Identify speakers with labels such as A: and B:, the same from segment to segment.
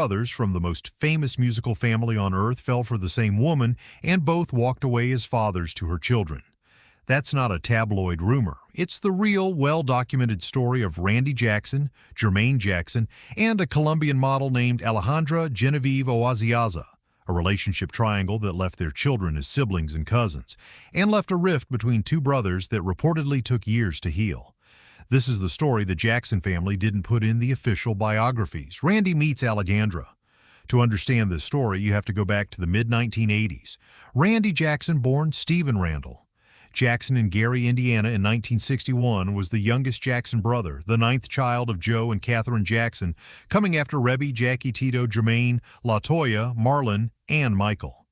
A: brothers from the most famous musical family on earth fell for the same woman, and both walked away as fathers to her children. That's not a tabloid rumor. It's the real, well-documented story of Randy Jackson, Jermaine Jackson, and a Colombian model named Alejandra Genevieve Oaziaza, a relationship triangle that left their children as siblings and cousins, and left a rift between two brothers that reportedly took years to heal. This is the story the Jackson family didn't put in the official biographies. Randy meets Alejandra. To understand this story, you have to go back to the mid-1980s. Randy Jackson, born Stephen Randall Jackson in Gary, Indiana in 1961, was the youngest Jackson brother, the ninth child of Joe and Katherine Jackson, coming after Rebby, Jackie, Tito, Jermaine, LaToya, Marlon, and Michael.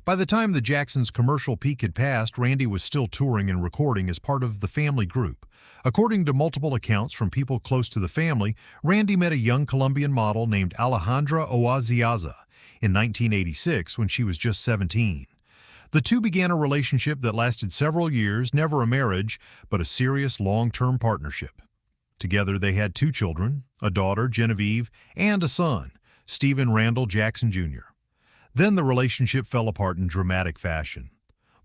A: By the time the Jacksons' commercial peak had passed, Randy was still touring and recording as part of the family group. According to multiple accounts from people close to the family, Randy met a young Colombian model named Alejandra Oaziaza in 1986 when she was just 17. The two began a relationship that lasted several years, never a marriage, but a serious long-term partnership. Together they had two children, a daughter, Genevieve, and a son, Stephen Randall Jackson Jr. Then the relationship fell apart in dramatic fashion.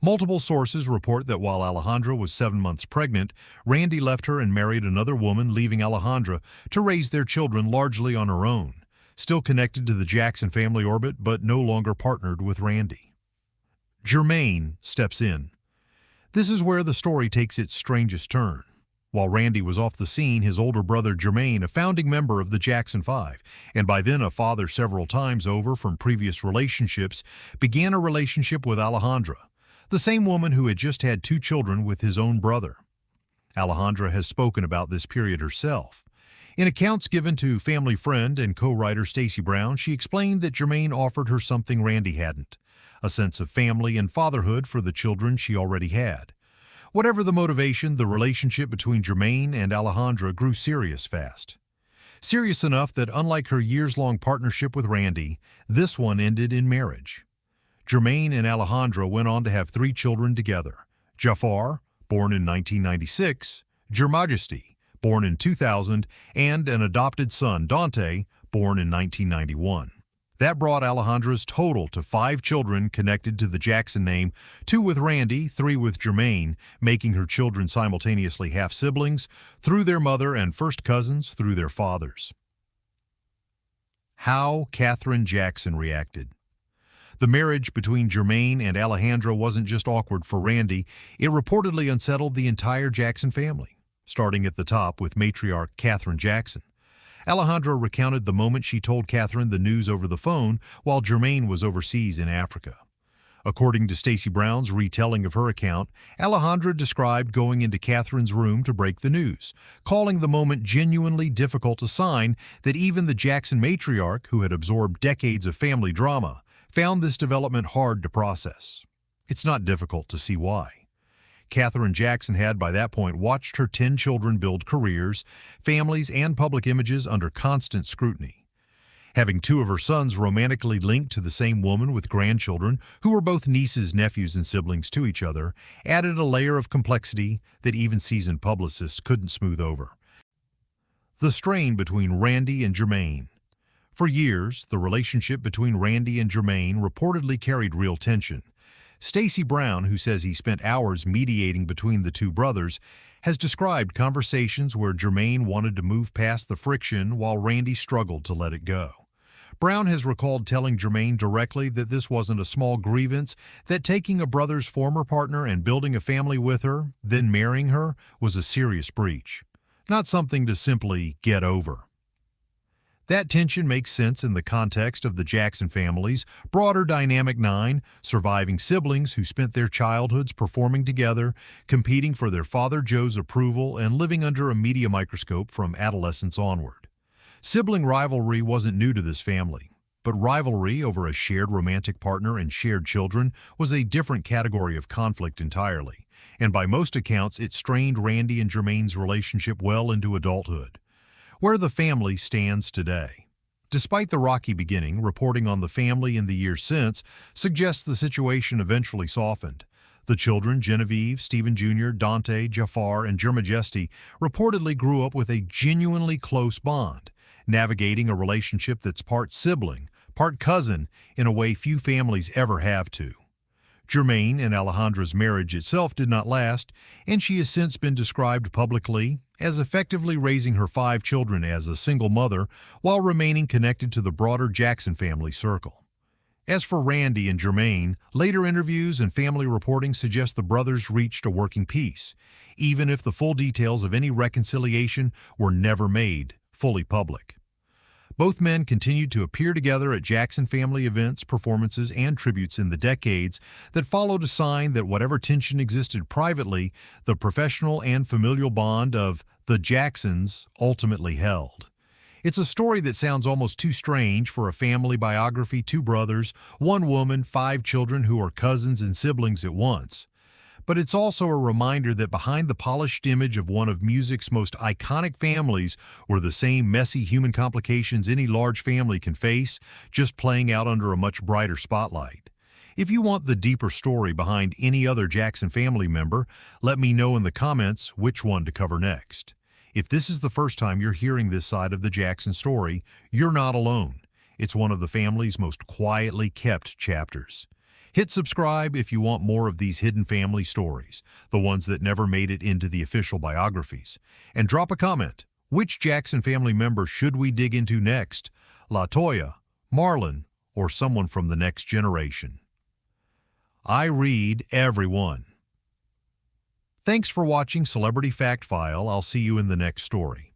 A: Multiple sources report that while Alejandra was 7 months pregnant, Randy left her and married another woman, leaving Alejandra to raise their children largely on her own, still connected to the Jackson family orbit but no longer partnered with Randy. Jermaine steps in. This is where the story takes its strangest turn. While Randy was off the scene, his older brother Jermaine, a founding member of the Jackson Five, and by then a father several times over from previous relationships, began a relationship with Alejandra, the same woman who had just had two children with his own brother. Alejandra has spoken about this period herself. In accounts given to family friend and co-writer Stacey Brown, she explained that Jermaine offered her something Randy hadn't, a sense of family and fatherhood for the children she already had. Whatever the motivation, the relationship between Jermaine and Alejandra grew serious fast. Serious enough that unlike her years-long partnership with Randy, this one ended in marriage. Jermaine and Alejandra went on to have 3 children together: Jaafar, born in 1996, Jermajesty, born in 2000, and an adopted son, Donte, born in 1991. That brought Alejandra's total to 5 children connected to the Jackson name, 2 with Randy, 3 with Jermaine, making her children simultaneously half-siblings through their mother and first cousins through their fathers. How Katherine Jackson reacted. The marriage between Jermaine and Alejandra wasn't just awkward for Randy, it reportedly unsettled the entire Jackson family, starting at the top with matriarch Katherine Jackson. Alejandra recounted the moment she told Katherine the news over the phone while Jermaine was overseas in Africa. According to Stacey Brown's retelling of her account, Alejandra described going into Katherine's room to break the news, calling the moment genuinely difficult, a sign that even the Jackson matriarch, who had absorbed decades of family drama, found this development hard to process. It's not difficult to see why. Katherine Jackson had by that point watched her 10 children build careers, families, and public images under constant scrutiny. Having 2 of her sons romantically linked to the same woman with grandchildren, who were both nieces, nephews, and siblings to each other, added a layer of complexity that even seasoned publicists couldn't smooth over. The strain between Randy and Jermaine. For years, the relationship between Randy and Jermaine reportedly carried real tension. Stacey Brown, who says he spent hours mediating between the 2 brothers, has described conversations where Jermaine wanted to move past the friction while Randy struggled to let it go. Brown has recalled telling Jermaine directly that this wasn't a small grievance, that taking a brother's former partner and building a family with her, then marrying her, was a serious breach, not something to simply get over. That tension makes sense in the context of the Jackson family's broader dynamic 9, surviving siblings who spent their childhoods performing together, competing for their father Joe's approval, and living under a media microscope from adolescence onward. Sibling rivalry wasn't new to this family, but rivalry over a shared romantic partner and shared children was a different category of conflict entirely, and by most accounts it strained Randy and Jermaine's relationship well into adulthood. Where the family stands today. Despite the rocky beginning, reporting on the family in the years since suggests the situation eventually softened. The children, Genevieve, Stephen Jr., Donte, Jaafar, and Jermajesty, reportedly grew up with a genuinely close bond, navigating a relationship that's part sibling, part cousin, in a way few families ever have to. Jermaine and Alejandra's marriage itself did not last, and she has since been described publicly as effectively raising her 5 children as a single mother while remaining connected to the broader Jackson family circle. As for Randy and Jermaine, later interviews and family reporting suggest the brothers reached a working peace, even if the full details of any reconciliation were never made fully public. Both men continued to appear together at Jackson family events, performances, and tributes in the decades that followed, a sign that whatever tension existed privately, the professional and familial bond of the Jacksons ultimately held. It's a story that sounds almost too strange for a family biography: 2 brothers, 1 woman, 5 children who are cousins and siblings at once. But it's also a reminder that behind the polished image of one of music's most iconic families were the same messy human complications any large family can face, just playing out under a much brighter spotlight. If you want the deeper story behind any other Jackson family member, let me know in the comments which one to cover next. If this is the first time you're hearing this side of the Jackson story, you're not alone. It's one of the family's most quietly kept chapters. Hit subscribe if you want more of these hidden family stories, the ones that never made it into the official biographies. And drop a comment. Which Jackson family member should we dig into next? LaToya, Marlon, or someone from the next generation? I read everyone. Thanks for watching Celebrity Fact File. I'll see you in the next story.